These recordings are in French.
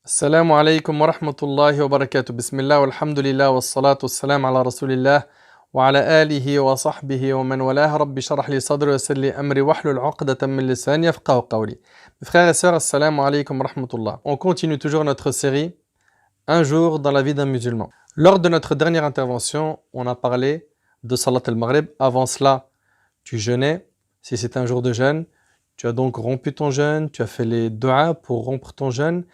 Assalamu alaikum wa rahmatullahi wa barakatuh. Bismillah walhamdulillah wa salatu wassalam ala rasulillah wa ala alihi wa sahbihi wa man walah. Rabbi sharah li sadri wa yassir li amri wahlul 'uqdatan min lisani yafqahu qawli. Mes frères et sœurs, assalamu alaikum wa rahmatullah. On continue toujours notre série Un jour dans la vie d'un musulman. Lors de notre dernière intervention, on a parlé de Salat al-Maghrib. Avant cela, tu jeûnais. Si c'est un jour de jeûne, tu as donc rompu ton jeûne, tu as fait les du'as pour rompre ton jeûne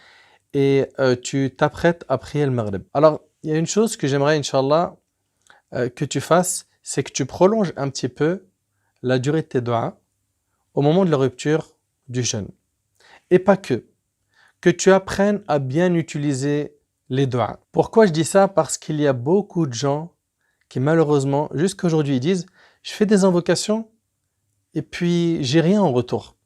et tu t'apprêtes à prier le Maghrib. Alors, il y a une chose que j'aimerais, Inch'Allah, que tu fasses, c'est que tu prolonges un petit peu la durée de tes du'as au moment de la rupture du jeûne. Et pas que. Que tu apprennes à bien utiliser les du'as. Pourquoi je dis ça? Parce qu'il y a beaucoup de gens qui malheureusement, jusqu'à aujourd'hui, ils disent « Je fais des invocations et puis j'ai rien en retour.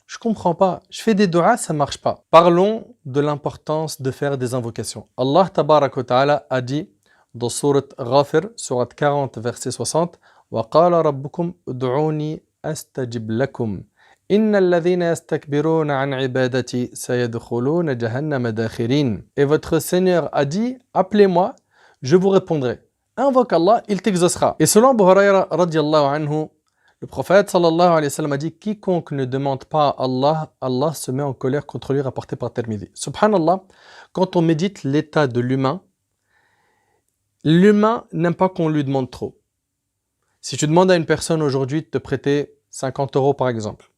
Je comprends pas. Je fais des du'as, ça marche pas. » Parlons de l'importance de faire des invocations. Allah tabarak wa ta'ala a dit dans sourate Ghafir, sourate 40, verset 60, وَقَالَ رَبُّكُمْ ادْعُونِي أَسْتَجِبْ لَكُمْ إِنَّ الَّذِينَ يَسْتَكْبِرُونَ عَنْ عِبَادَتِي سَيَدْخُلُونَ جَهَنَّمَ دَاخِرِينَ. Et votre Seigneur a dit, appelez-moi, je vous répondrai. Invoque Allah, il t'exaucera. Et selon Abu Huraira radiyallahu anhu, le prophète sallallahu alayhi wa sallam a dit, quiconque ne demande pas à Allah, Allah se met en colère contre lui, rapporté par Tirmidhi. Subhanallah, quand on médite l'état de l'humain n'aime pas qu'on lui demande trop. Si tu demandes à une personne aujourd'hui de te prêter 50 € par exemple,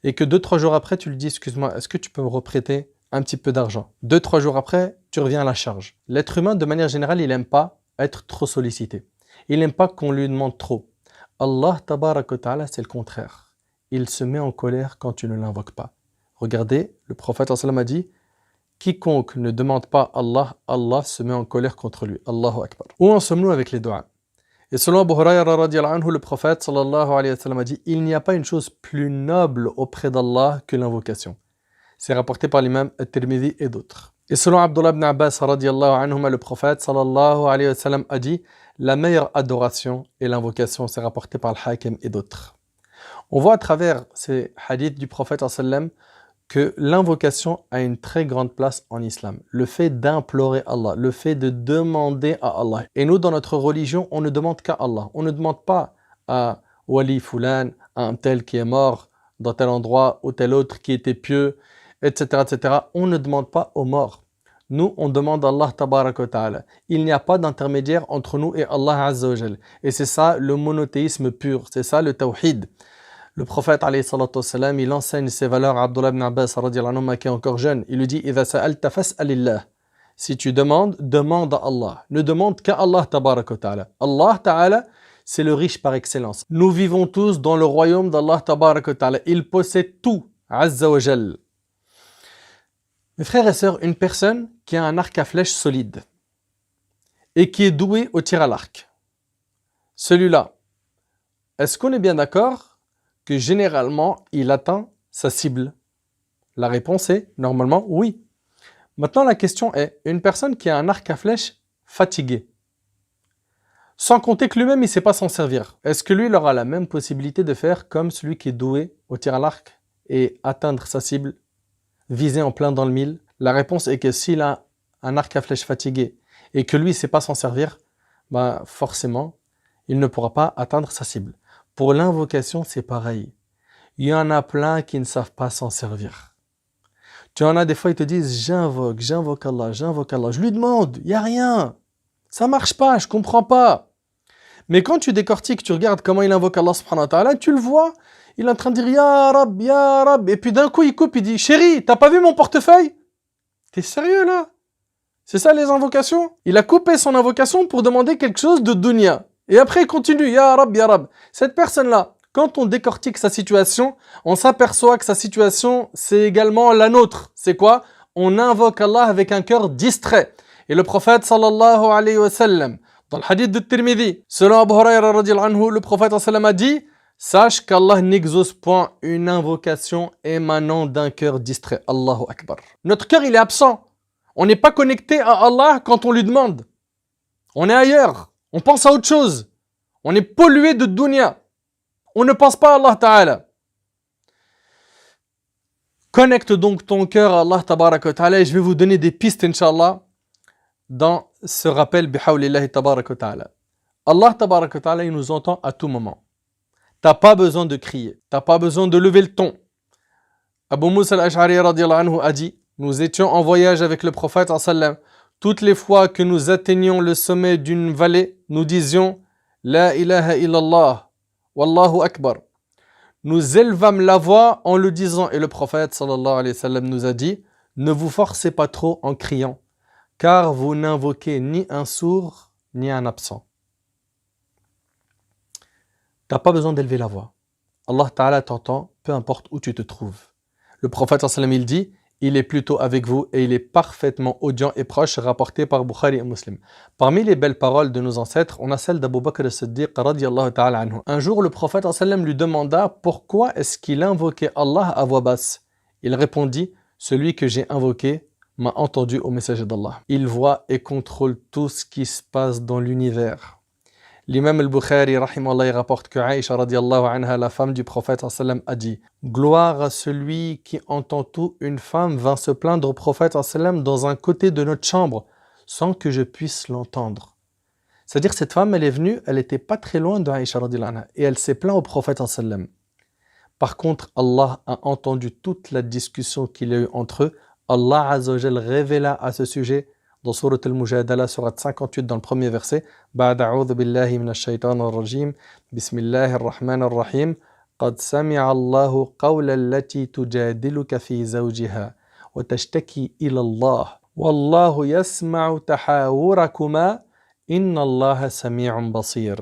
et que 2-3 jours après tu lui dis, excuse-moi, est-ce que tu peux me reprêter un petit peu d'argent? 2-3 jours après, tu reviens à la charge. L'être humain, de manière générale, il n'aime pas être trop sollicité. Il n'aime pas qu'on lui demande trop. Allah tabarak wa ta'ala, c'est le contraire. Il se met en colère quand tu ne l'invoques pas. Regardez, le prophète sallam a dit, quiconque ne demande pas Allah, Allah se met en colère contre lui. Allahu Akbar. Où en sommes-nous avec les du'as? Et selon Abu Huraira radiyallahu anhu, le prophète sallallahu alayhi wa sallam a dit, il n'y a pas une chose plus noble auprès d'Allah que l'invocation. C'est rapporté par l'imam At-Tirmidhi et d'autres. Et selon Abdullah ibn Abbas radiyallahu anhuma, le prophète sallallahu alayhi wa sallam a dit, la meilleure adoration est l'invocation. C'est rapporté par le Hakim et d'autres. On voit à travers ces hadiths du prophète sallallahu alayhi wa sallam que l'invocation a une très grande place en islam. Le fait d'implorer Allah, le fait de demander à Allah. Et nous, dans notre religion, on ne demande qu'à Allah. On ne demande pas à Wali Fulan, à un tel qui est mort dans tel endroit ou tel autre qui était pieux, etc., etc. On ne demande pas aux morts. Nous, on demande à Allah tabarak wa ta'ala. Il n'y a pas d'intermédiaire entre nous et Allah azza wa jal. Et c'est ça le monothéisme pur, c'est ça le tawhid. Le prophète alayhi salatu wassalam, il enseigne ses valeurs à Abdullah ibn Abbas radiyallahu anhu, qui est encore jeune. Il lui dit, idha sa'alta fas'alillah. Si tu demandes, demande à Allah. Ne demande qu'à Allah tabarak wa ta'ala. Allah ta'ala, c'est le riche par excellence. Nous vivons tous dans le royaume d'Allah tabarak wa ta'ala. Il possède tout, azza wa jal. Mes frères et sœurs, une personne qui a un arc à flèche solide et qui est doué au tir à l'arc, celui-là, est-ce qu'on est bien d'accord que généralement, il atteint sa cible? La réponse est normalement oui. Maintenant, la question est, une personne qui a un arc à flèche fatigué, sans compter que lui-même, il ne sait pas s'en servir, est-ce que lui, il aura la même possibilité de faire comme celui qui est doué au tir à l'arc et atteindre sa cible, viser en plein dans le mille? La réponse est que s'il a un arc à flèche fatigué et que lui, il ne sait pas s'en servir, bah forcément, il ne pourra pas atteindre sa cible. Pour l'invocation, c'est pareil. Il y en a plein qui ne savent pas s'en servir. Tu en as des fois, ils te disent, j'invoque Allah, j'invoque Allah. Je lui demande, il n'y a rien. Ça ne marche pas, je ne comprends pas. Mais quand tu décortiques, tu regardes comment il invoque Allah subhanahu wa ta'ala, tu le vois, il est en train de dire, Ya Rab, Ya Rab. Et puis d'un coup, il coupe, il dit, chérie, t'as pas vu mon portefeuille? T'es sérieux là? C'est ça les invocations? Il a coupé son invocation pour demander quelque chose de dunya. Et après, il continue, Ya Rab, Ya Rab. Cette personne-là, quand on décortique sa situation, on s'aperçoit que sa situation, c'est également la nôtre. C'est quoi? On invoque Allah avec un cœur distrait. Et le prophète, sallallahu alayhi wa sallam, dans le hadith de Tirmidhi, selon Abu Huraira radiyallahu anhu, le prophète, sallallahu alayhi wa sallam, a dit, sache qu'Allah n'exauce point une invocation émanant d'un cœur distrait. Allahu Akbar. Notre cœur, il est absent. On n'est pas connecté à Allah quand on lui demande. On est ailleurs. On pense à autre chose. On est pollué de dunya. On ne pense pas à Allah Ta'ala. Connecte donc ton cœur à Allah tabaraka wa ta'ala et je vais vous donner des pistes, Inch'Allah, dans ce rappel bihawlillahi tabaraka wa ta'ala. Allah tabaraka wa ta'ala, il nous entend à tout moment. T'as pas besoin de crier, t'as pas besoin de lever le ton. Abu Musa al-Ash'ari radiyallahu anhu a dit, nous étions en voyage avec le prophète sallam. Toutes les fois que nous atteignions le sommet d'une vallée, nous disions La ilaha illallah, wallahu akbar. Nous élevâmes la voix en le disant et le prophète sallallahu alayhi wa sallam nous a dit ne vous forcez pas trop en criant car vous n'invoquez ni un sourd ni un absent. T'as pas besoin d'élever la voix. Allah Ta'ala t'entend peu importe où tu te trouves. Le prophète sallallahu alayhi wa sallam il dit il est plutôt avec vous et il est parfaitement audient et proche, rapporté par Bukhari et Muslim. Parmi les belles paroles de nos ancêtres, on a celle d'Abu Bakr as-Siddiq radiyallahu ta'ala anhu. Un jour, le prophète sallam lui demanda pourquoi est-ce qu'il invoquait Allah à voix basse. Il répondit, celui que j'ai invoqué m'a entendu au messager d'Allah. Il voit et contrôle tout ce qui se passe dans l'univers. L'imam al-Bukhari rahimahullah rapporte que Aïcha radiyallahu anha, la femme du prophète sallam, a dit gloire à celui qui entend tout. Une femme vint se plaindre au prophète sallam dans un côté de notre chambre sans que je puisse l'entendre. C'est-à-dire cette femme elle est venue, elle n'était pas très loin de Aïcha radiyallahu anha et elle s'est plaint au prophète sallam. Par contre Allah a entendu toute la discussion qu'il y a eu entre eux. Allah azza wa jal révéla à ce sujet dans Surat al-Mujadala, Surat 58, dans le premier verset, Ba'da a'udhu billahi minash shaitanir rajim, Bismillahir rahmanir rahim, Qad sami'a Allahu qawla allati tujadiluka fi zawjiha, wa tashtaki ila Allah, Wallahu yasma'u tahawurakuma, Inna Allaha sami'un basir.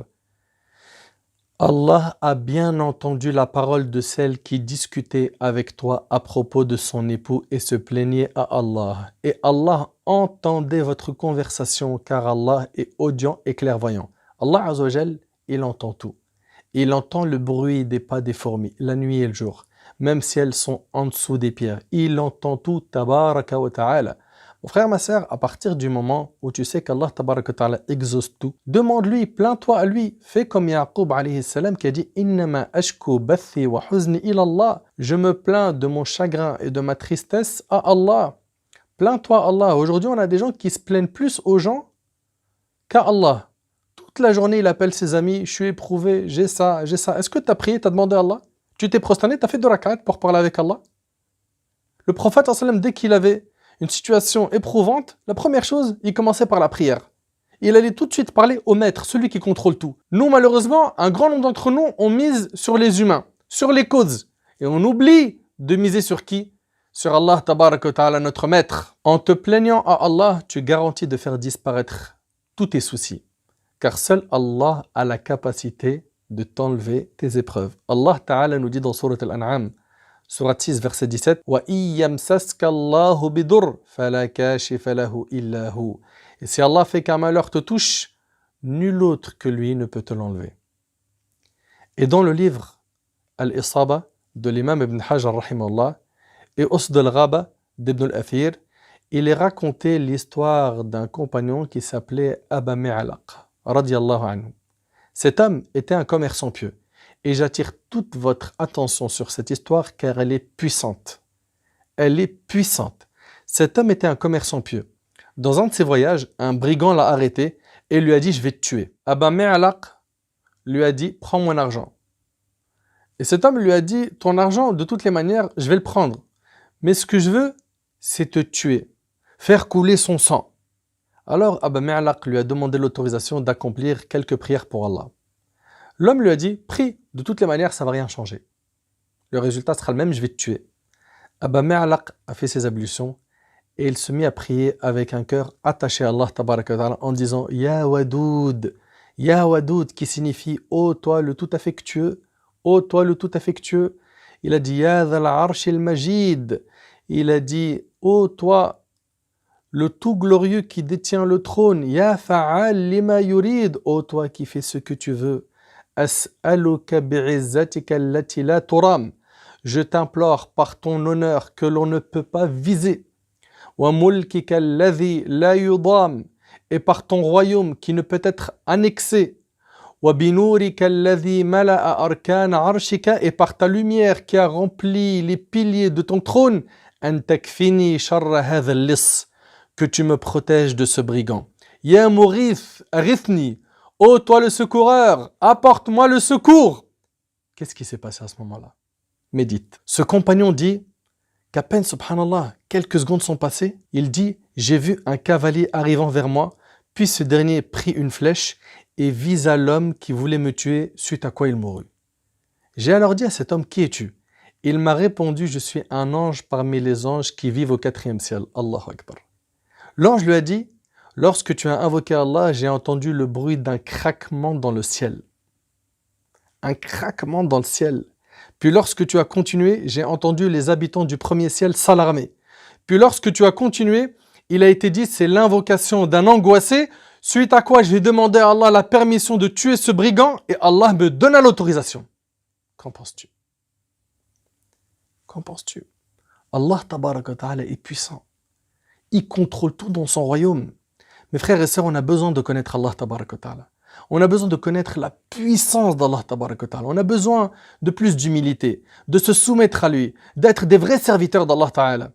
Allah a bien entendu la parole de celle qui discutait avec toi à propos de son époux et se plaignait à Allah. Et Allah entendait votre conversation car Allah est audient et clairvoyant. Allah Azza wa Jal, il entend tout. Il entend le bruit des pas des fourmis, la nuit et le jour, même si elles sont en dessous des pierres. Il entend tout, tabaraka wa ta'ala. Mon frère, ma sœur, à partir du moment où tu sais qu'Allah tabaraka wa ta'ala exauce tout, demande-lui, plains-toi à lui. Fais comme Yaqub alayhi salam qui a dit Innama ashku bathi wa huzni ila Allah. Je me plains de mon chagrin et de ma tristesse à Allah. Plains-toi à Allah. Aujourd'hui, on a des gens qui se plaignent plus aux gens qu'à Allah. Toute la journée, il appelle ses amis, je suis éprouvé, j'ai ça, j'ai ça. Est-ce que tu as prié, tu as demandé à Allah? Tu t'es prosterné, tu as fait 2 rak'at pour parler avec Allah? Le prophète, dès qu'il avait une situation éprouvante, la première chose, il commençait par la prière. Il allait tout de suite parler au maître, celui qui contrôle tout. Nous, malheureusement, un grand nombre d'entre nous, on mise sur les humains, sur les causes. Et on oublie de miser sur qui? Sur Allah, tabaraka wa ta'ala, notre maître. En te plaignant à Allah, tu garantis de faire disparaître tous tes soucis. Car seul Allah a la capacité de t'enlever tes épreuves. Allah Ta'ala nous dit dans Surat Al-An'am, Surat 6, verset 17, Et si Allah fait qu'un malheur te touche, nul autre que lui ne peut te l'enlever. Et dans le livre Al-Isaba de l'imam Ibn Hajar rahimahullah et Usd al-Ghaba d'Ibn al-Athir, il est raconté l'histoire d'un compagnon qui s'appelait Aba Mi'alaq radiyallahu anhu. Cet homme était un commerçant pieux. Et j'attire toute votre attention sur cette histoire car elle est puissante. Elle est puissante. Cet homme était un commerçant pieux. Dans un de ses voyages, un brigand l'a arrêté et lui a dit « Je vais te tuer ». Aba Mi'alaq lui a dit « Prends mon argent ». Et cet homme lui a dit « Ton argent, de toutes les manières, je vais le prendre. Mais ce que je veux, c'est te tuer, faire couler son sang ». Alors Aba Mi'alaq lui a demandé l'autorisation d'accomplir quelques prières pour Allah. L'homme lui a dit, prie, de toutes les manières, ça ne va rien changer. Le résultat sera le même, je vais te tuer. Aba Mi'alaq a fait ses ablutions et il se mit à prier avec un cœur attaché à Allah tabaraka wa ta'ala en disant Ya Wadoud, qui signifie ô toi le tout affectueux, ô toi le tout affectueux. Il a dit Ya Dhal Arshil Majid, il a dit ô toi le tout glorieux qui détient le trône, Ya Fa'al Lima Yurid, ô toi qui fais ce que tu veux. As'aluka bi'izzatika allati la turam. Je t'implore par ton honneur que l'on ne peut pas viser. Wa mulkika alladhi la yudam. Et par ton royaume qui ne peut être annexé. وَبِنُورِكَ الَّذِي مَلَأَ أَرْكَانَ عَرْشِكَ et par ta lumière qui a rempli les piliers de ton trône, أَن تَكْفِنِي شَرَّ هَذَا اللِّص, que tu me protèges de ce brigand. يَا مُغِيث أَغِثْنِي, ô toi le secoureur, apporte-moi le secours. Qu'est-ce qui s'est passé à ce moment-là? Médite. Ce compagnon dit qu'à peine, subhanallah, quelques secondes sont passées, il dit, j'ai vu un cavalier arrivant vers moi, puis ce dernier prit une flèche et visa l'homme qui voulait me tuer, suite à quoi il mourut. J'ai alors dit à cet homme, qui es-tu? Il m'a répondu, je suis un ange parmi les anges qui vivent au 4e ciel. Allahu Akbar. L'ange lui a dit, lorsque tu as invoqué Allah, j'ai entendu le bruit d'un craquement dans le ciel. Un craquement dans le ciel. Puis lorsque tu as continué, j'ai entendu les habitants du 1er ciel s'alarmer. Puis lorsque tu as continué, il a été dit, c'est l'invocation d'un angoissé, suite à quoi j'ai demandé à Allah la permission de tuer ce brigand et Allah me donna l'autorisation. Qu'en penses-tu? Qu'en penses-tu? Allah tabaraka wa ta'ala est puissant. Il contrôle tout dans son royaume. Mes frères et sœurs, on a besoin de connaître Allah tabaraka wa ta'ala. On a besoin de connaître la puissance d'Allah tabaraka wa ta'ala. On a besoin de plus d'humilité, de se soumettre à lui, d'être des vrais serviteurs d'Allah ta'ala.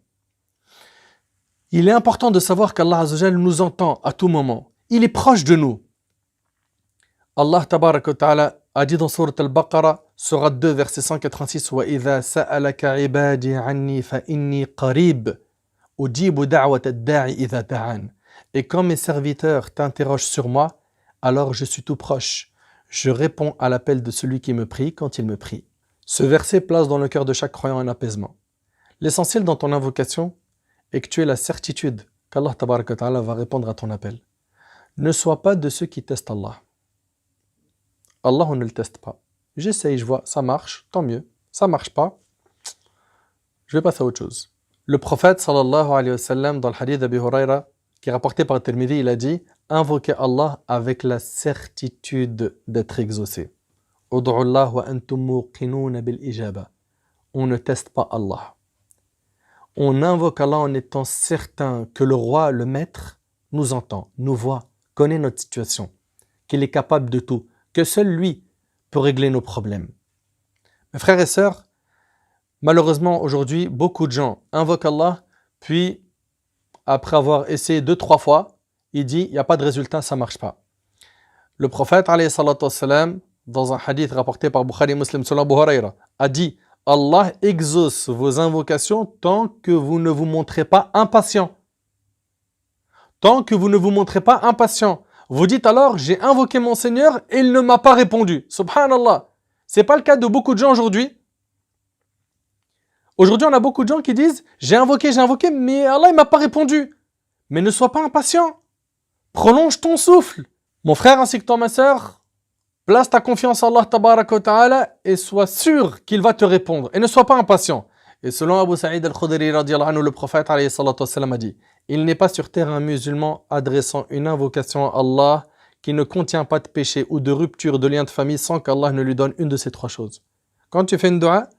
Il est important de savoir qu'Allah Azza wa Jal nous entend à tout moment. Il est proche de nous. Allah tabaraka wa ta'ala a dit dans Sourate Al-Baqarah, Sourate 2, verset 186, وَإِذَا سَأَلَكَ عِبَادِي عَنِّي فَإِنِّي قَرِيبٌ أُجِيبُ دَعْوَةَ الدَّاعِ إِذَا دَعَانِ. Et quand mes serviteurs t'interrogent sur moi, alors je suis tout proche. Je réponds à l'appel de celui qui me prie quand il me prie. Ce verset place dans le cœur de chaque croyant un apaisement. L'essentiel dans ton invocation est que tu aies la certitude qu'Allah tabaraka wa ta'ala va répondre à ton appel. Ne sois pas de ceux qui testent Allah. Allah, on ne le teste pas. J'essaye, je vois, ça marche, tant mieux. Ça marche pas, je vais passer à autre chose. Le prophète sallallahu alayhi wa sallam, dans le hadith d'Abi Huraira, qui est rapporté par Tirmidhi, il a dit, invoquez Allah avec la certitude d'être exaucé. Ud'u Allah wa antum muqinun bil ijaba. On ne teste pas Allah. On invoque Allah en étant certain que le roi, le maître, nous entend, nous voit, connaît notre situation, qu'il est capable de tout, que seul lui peut régler nos problèmes. Mes frères et sœurs, malheureusement aujourd'hui, beaucoup de gens invoquent Allah, puis après avoir essayé 2-3 fois, il dit, il n'y a pas de résultat, ça ne marche pas. Le prophète, alayhi salatu wassalam, dans un hadith rapporté par Bukhari Muslim sur Abu Huraira, a dit, Allah exauce vos invocations tant que vous ne vous montrez pas impatient. Tant que vous ne vous montrez pas impatient. Vous dites alors, j'ai invoqué mon Seigneur et il ne m'a pas répondu. Subhanallah. Ce n'est pas le cas de beaucoup de gens aujourd'hui. Aujourd'hui, on a beaucoup de gens qui disent, j'ai invoqué, mais Allah ne m'a pas répondu. Mais ne sois pas impatient. Prolonge ton souffle. Mon frère ainsi que toi, ma sœur, place ta confiance en Allah tabaraka wa ta'ala et sois sûr qu'il va te répondre. Et ne sois pas impatient. Et selon Abu Sa'id al-Khudri, le prophète alayhi salatu wassalam, a dit, il n'est pas sur terre un musulman adressant une invocation à Allah qui ne contient pas de péché ou de rupture de lien de famille sans qu'Allah ne lui donne une de ces 3 choses. Quand tu fais une dua,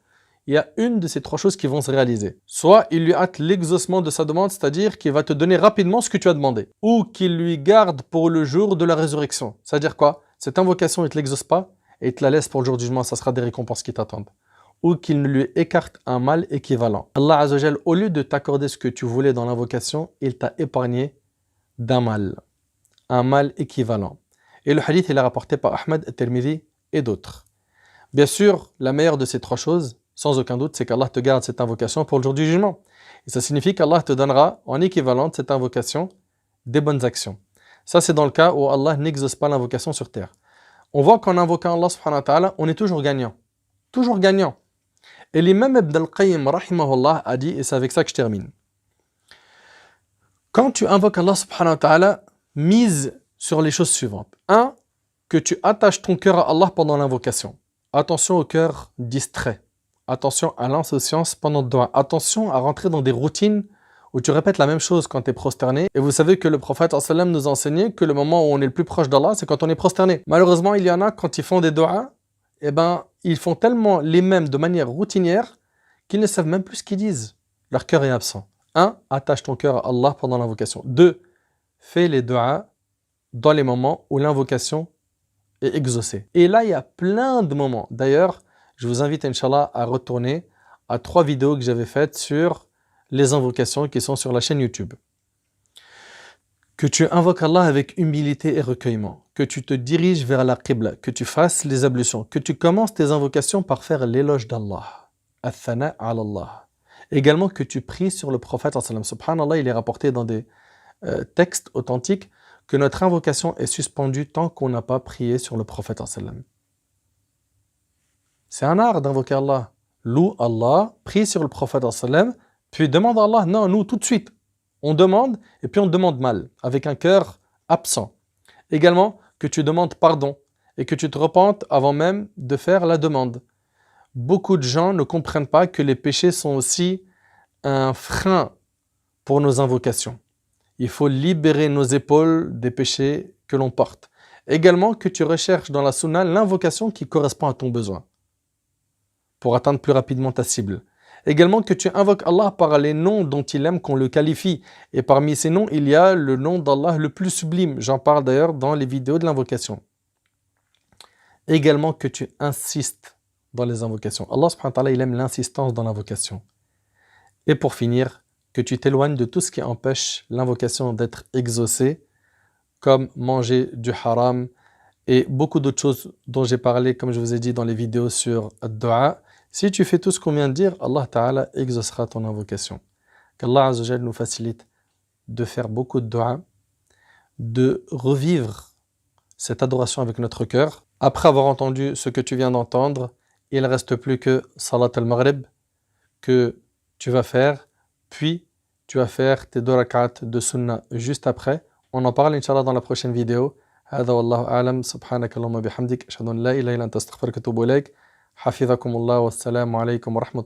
il y a une de ces 3 choses qui vont se réaliser. Soit il lui hâte l'exaucement de sa demande, c'est-à-dire qu'il va te donner rapidement ce que tu as demandé. Ou qu'il lui garde pour le jour de la résurrection. C'est-à-dire quoi? Cette invocation, il ne te l'exauce pas et il te la laisse pour le jour du jugement, ça sera des récompenses qui t'attendent. Ou qu'il ne lui écarte un mal équivalent. Allah Azza wa Jal, au lieu de t'accorder ce que tu voulais dans l'invocation, il t'a épargné d'un mal. Un mal équivalent. Et le hadith, il est rapporté par Ahmed, Tirmidhi et d'autres. Bien sûr, la meilleure de ces 3 choses, sans aucun doute, c'est qu'Allah te garde cette invocation pour le jour du jugement. Et ça signifie qu'Allah te donnera, en équivalent de cette invocation, des bonnes actions. Ça, c'est dans le cas où Allah n'exauce pas l'invocation sur terre. On voit qu'en invoquant Allah subhanahu wa ta'ala, on est toujours gagnant. Toujours gagnant. Et l'imam Ibn al-Qayyim, rahimahullah, a dit, et c'est avec ça que je termine. Quand tu invoques Allah subhanahu wa ta'ala, mise sur les choses suivantes. 1. Que tu attaches ton cœur à Allah pendant l'invocation. Attention au cœur distrait. Attention à l'insouciance pendant le dua. Attention à rentrer dans des routines où tu répètes la même chose quand tu es prosterné. Et vous savez que le prophète sallam nous a enseigné que le moment où on est le plus proche d'Allah, c'est quand on est prosterné. Malheureusement, il y en a, quand ils font des duas, ils font tellement les mêmes de manière routinière qu'ils ne savent même plus ce qu'ils disent. Leur cœur est absent. 1. Attache ton cœur à Allah pendant l'invocation. 2. Fais les duas dans les moments où l'invocation et exaucé. Et là, il y a plein de moments. D'ailleurs, je vous invite, Inch'Allah, à retourner à 3 vidéos que j'avais faites sur les invocations qui sont sur la chaîne YouTube. Que tu invoques Allah avec humilité et recueillement, que tu te diriges vers la Qibla, que tu fasses les ablutions, que tu commences tes invocations par faire l'éloge d'Allah, al-thana ala Allah. Également que tu pries sur le prophète. Subhanallah, il est rapporté dans des textes authentiques que notre invocation est suspendue tant qu'on n'a pas prié sur le prophète. C'est un art d'invoquer Allah. Loue Allah, prie sur le prophète, puis demande à Allah. Non, nous, tout de suite. On demande, et puis on demande mal, avec un cœur absent. Également, que tu demandes pardon, et que tu te repentes avant même de faire la demande. Beaucoup de gens ne comprennent pas que les péchés sont aussi un frein pour nos invocations. Il faut libérer nos épaules des péchés que l'on porte. Également, que tu recherches dans la sunna l'invocation qui correspond à ton besoin, pour atteindre plus rapidement ta cible. Également que tu invoques Allah par les noms dont il aime qu'on le qualifie. Et parmi ces noms, il y a le nom d'Allah le plus sublime. J'en parle d'ailleurs dans les vidéos de l'invocation. Également que tu insistes dans les invocations. Allah subhanahu wa ta'ala, il aime l'insistance dans l'invocation. Et pour finir, que tu t'éloignes de tout ce qui empêche l'invocation d'être exaucée, comme manger du haram et beaucoup d'autres choses dont j'ai parlé, comme je vous ai dit dans les vidéos sur ad-du'a. Si tu fais tout ce qu'on vient de dire, Allah Ta'ala exaucera ton invocation. Qu'Allah Azza wa Jal nous facilite de faire beaucoup de dua, de revivre cette adoration avec notre cœur. Après avoir entendu ce que tu viens d'entendre, il ne reste plus que Salat al-Maghrib que tu vas faire, puis tu vas faire tes 2 rak'at de sunnah juste après. On en parle Inch'Allah dans la prochaine vidéo. هذا والله أعلم سبحانك اللهم وبحمدك أشهد أن لا إله إلا أنت أستغفرك وأتوب إليك حفظكم الله والسلام عليكم ورحمة الله